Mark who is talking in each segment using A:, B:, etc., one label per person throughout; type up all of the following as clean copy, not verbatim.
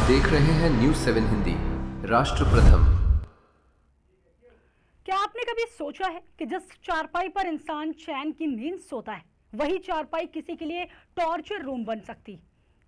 A: देख रहे हैं न्यूज़ 7 हिंदी, राष्ट्र प्रथम।
B: क्या आपने कभी सोचा है कि जिस चारपाई पर इंसान चैन की नींद सोता है, वही चारपाई किसी के लिए टॉर्चर रूम बन सकती?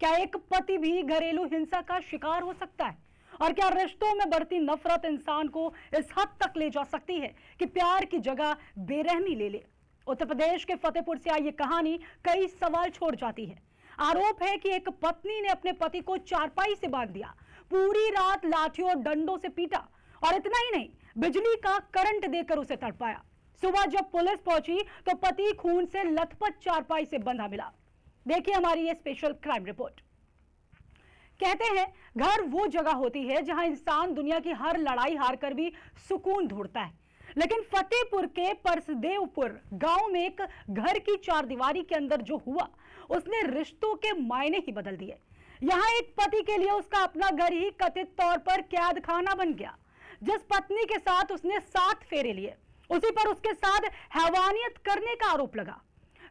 B: क्या एक पति भी घरेलू हिंसा का शिकार हो सकता है? और क्या रिश्तों में बढ़ती नफरत इंसान को इस हद तक ले जा सकती है कि प्यार की जगह बेरहमी ले ले? उत्तर प्रदेश के फतेहपुर से आई ये कहानी कई सवाल छोड़ जाती है। आरोप है कि एक पत्नी ने अपने पति को चारपाई से बांध दिया, पूरी रात लाठियों और डंडों से पीटा, और इतना ही नहीं, बिजली का करंट देकर उसे तड़पाया। सुबह जब पुलिस पहुंची तो पति खून से लथपथ चारपाई से बंधा मिला। देखिए हमारी ये स्पेशल क्राइम रिपोर्ट। कहते हैं घर वो जगह होती है जहां इंसान दुनिया की हर लड़ाई हारकर भी सुकून ढूंढता है, लेकिन फतेहपुर के परसदेवपुर गांव में एक घर की चारदीवारी के अंदर जो हुआ, उसने रिश्तों के मायने ही बदल दिए। यहाँ एक पति के लिए उसका अपना घर ही कथित तौर पर कैद खाना बन गया। जिस पत्नी के साथ उसने 7 फेरे लिए, उसी पर उसके साथ हैवानियत करने का आरोप लगा।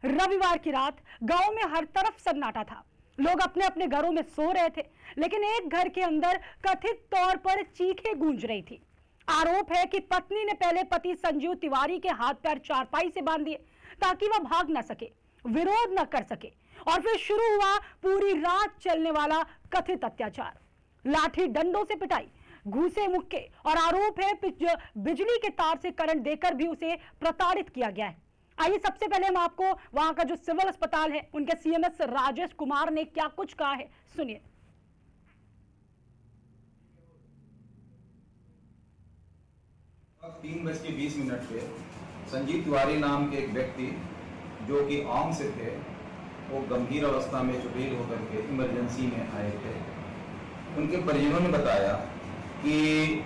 B: रविवार की रात गांव में हर तरफ सन्नाटा था। लोग अपने अपने घरों में सो रहे थे, लेकिन एक घर के अंदर कथित तौर पर चीखें गूंज रही थी। आरोप है कि पत्नी ने पहले पति संजीव तिवारी के हाथ पैर चारपाई से बांध दिए ताकि वह भाग न सके, विरोध न कर सके, और फिर शुरू हुआ पूरी रात चलने वाला कथित अत्याचार। लाठी डंडों से पिटाई, घूसे मुक्के, और आरोप है बिजली के तार से करंट देकर भी उसे प्रताड़ित किया गया है। आइए सबसे पहले हम आपको वहां का जो सिविल अस्पताल है, उनके सीएमएस राजेश कुमार ने क्या कुछ कहा है, सुनिए।
C: 3:20 पे संजीव तिवारी नाम के एक व्यक्ति जो कि आम से थे, वो गंभीर अवस्था में चुटील होकर के इमरजेंसी में आए थे। उनके परिजनों ने बताया कि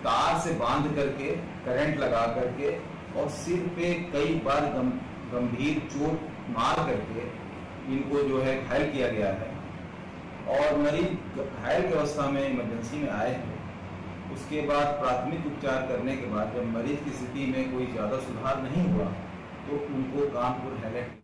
C: तार से बांध करके, करंट लगा करके और सिर पे कई बार गंभीर चोट मार करके इनको जो है घायल किया गया है, और मरीज घायल की अवस्था में इमरजेंसी में आए थे। उसके बाद प्राथमिक उपचार करने के बाद जब मरीज की स्थिति में कोई ज्यादा सुधार नहीं हुआ तो उनको कानपुर हेलेट।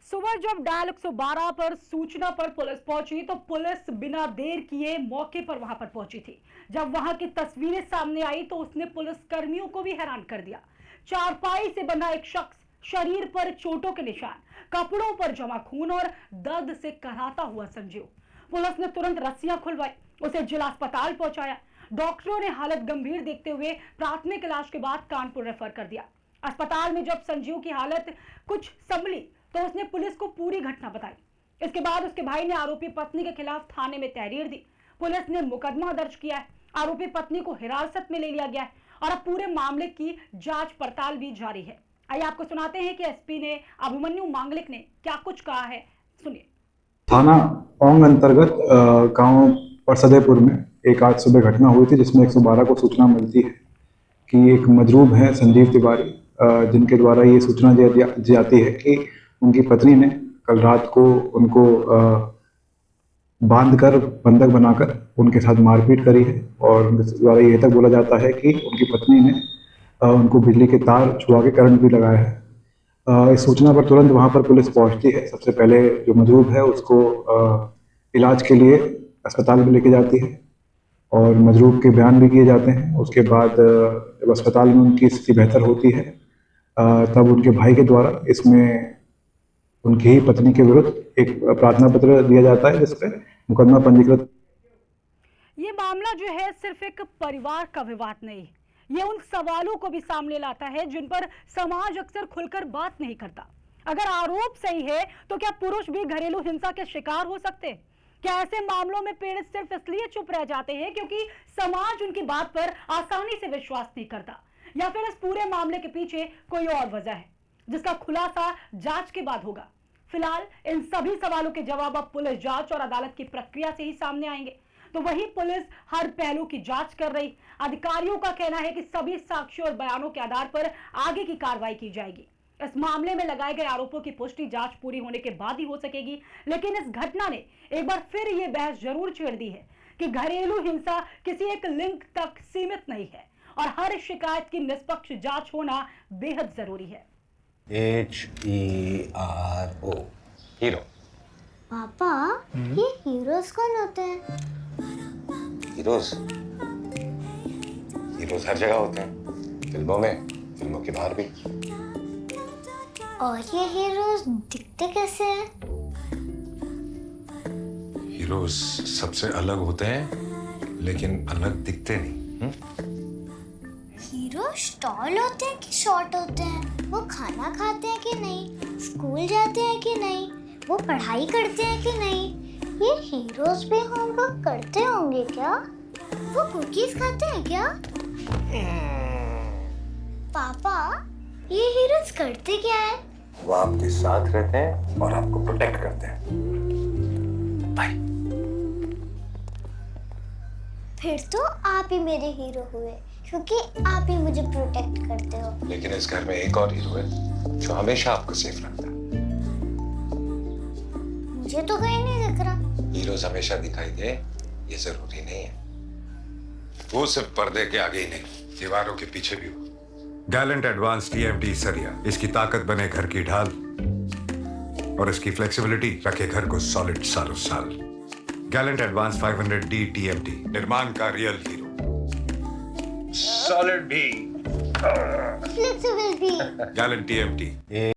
B: सुबह जब डायल 112 पर सूचना पर पुलिस पहुंची तो पुलिस बिना देर किए मौके पर वहां पर पहुंची थी। जब वहां की तस्वीरें सामने आई तो उसने पुलिस कर्मियों को भी हैरान कर दिया। चारपाई से बंधा एक शख्स, शरीर पर चोटों के निशान, कपड़ों पर जमा खून और दर्द से कराहता हुआ संजीव। पुलिस ने तुरंत रस्सियां खुलवाई, उसे जिला अस्पताल पहुंचाया। डॉक्टरों ने हालत गंभीर देखते हुए प्राथमिक इलाज के बाद कानपुर रेफर कर दिया। अस्पताल में जब संजीव की हालत कुछ संभली तो उसने पुलिस को पूरी घटना बताई। इसके बाद उसके भाई ने आरोपी पत्नी के खिलाफ थाने में तहरीर दी। पुलिस ने मुकदमा दर्ज किया है। आरोपी पत्नी को हिरासत में ले लिया गया है और अब पूरे मामले की जांच पड़ताल भी जारी है। आइए आपको सुनाते हैं कि एसपी ने अभिमन्यु मांगलिक ने क्या कुछ कहा है, सुनिए।
D: थाना औंग अंतर्गत गांव परसदेपुर में एक आज सुबह घटना हुई थी, जिसमें 112 को सूचना मिलती है कि एक मजरूब है संजीव तिवारी, जिनके द्वारा ये सूचना दी जाती है कि उनकी पत्नी ने कल रात को उनको बांधकर, बंधक बनाकर उनके साथ मारपीट करी है। और उनके द्वारा ये तक बोला जाता है कि उनकी पत्नी ने उनको बिजली के तार छुआ के करंट भी लगाया है। इस सूचना पर तुरंत वहां पर पुलिस पहुंचती है। सबसे पहले जो मजरूब है उसको इलाज के लिए अस्पताल में लेके जाती है और मजरूब के बयान भी किए जाते हैं। उसके बाद जब अस्पताल में उनकी स्थिति बेहतर होती है तब उनके भाई के द्वारा इसमें उनकी ही पत्नी के विरुद्ध एक प्रार्थना पत्र दिया जाता है, जिसपे मुकदमा पंजीकृत।
B: ये मामला जो है सिर्फ एक परिवार का विवाद नहीं, ये उन सवालों को भी सामने लाता है जिन पर समाज अक्सर खुलकर बात नहीं करता। अगर आरोप सही है तो क्या पुरुष भी घरेलू हिंसा के शिकार हो सकते हैं? क्या ऐसे मामलों में पीड़ित सिर्फ इसलिए चुप रह जाते हैं क्योंकि समाज उनकी बात पर आसानी से विश्वास नहीं करता, या फिर इस पूरे मामले के पीछे कोई और वजह है जिसका खुलासा जांच के बाद होगा? फिलहाल इन सभी सवालों के जवाब अब पुलिस जांच और अदालत की प्रक्रिया से ही सामने आएंगे। तो वही पुलिस हर पहलू की जांच कर रही। अधिकारियों का कहना है कि सभी साक्ष्यों और बयानों के आधार पर आगे की कार्रवाई की जाएगी। इस मामले में लगाए गए आरोपों की पुष्टि जांच पूरी होने के बाद ही हो सकेगी। लेकिन इस घटना ने एक बार फिर यह बहस जरूर छेड़ दी है कि घरेलू हिंसा किसी एक लिंग तक सीमित नहीं है और हर शिकायत की निष्पक्ष जांच होना बेहद जरूरी है।
E: HERO, hero.
F: पापा, ये हीरोज कौन होते हैं?
E: हीरोज हीरोज हर जगह होते हैं, फिल्मों में, फिल्मों के बाहर भी।
F: और ये हीरोज दिखते कैसे हैं?
E: हीरोज सबसे अलग होते हैं लेकिन अलग दिखते नहीं।
F: हीरो टॉल होते हैं कि शॉर्ट होते हैं? वो खाना खाते हैं कि नहीं? स्कूल जाते हैं कि नहीं? वो पढ़ाई करते हैं कि नहीं? ये हीरोज भी होमवर्क करते होंगे क्या? वो कुकीज खाते हैं क्या? पापा, ये हीरोज करते क्या है?
E: वो आपके साथ रहते हैं और आपको प्रोटेक्ट करते हैं। बाय।
F: फिर तो आप ही मेरे हीरो हुए, क्योंकि आप ही मुझे प्रोटेक्ट करते हो।
E: लेकिन इस घर में एक और हीरो है जो हमेशा आपको सेफ रखता है।
F: मुझे तो कहीं नहीं दिख रहा।
E: हीरोज हमेशा दिखाई दे ये जरूरी नहीं है। वो सिर्फ पर्दे के आगे ही नहीं, दीवारों के पीछे भी हो।
G: गैलेंट एडवांस टीएमटी सरिया, इसकी ताकत बने घर की ढाल और इसकी फ्लेक्सिबिलिटी रखे घर को सॉलिड सालों साल। गैलेंट एडवांस 500D टीएमटी, निर्माण का रियल हीरो।
E: सॉलिड भी,
F: फ्लेक्सिबल भी।
G: Gallant TMT.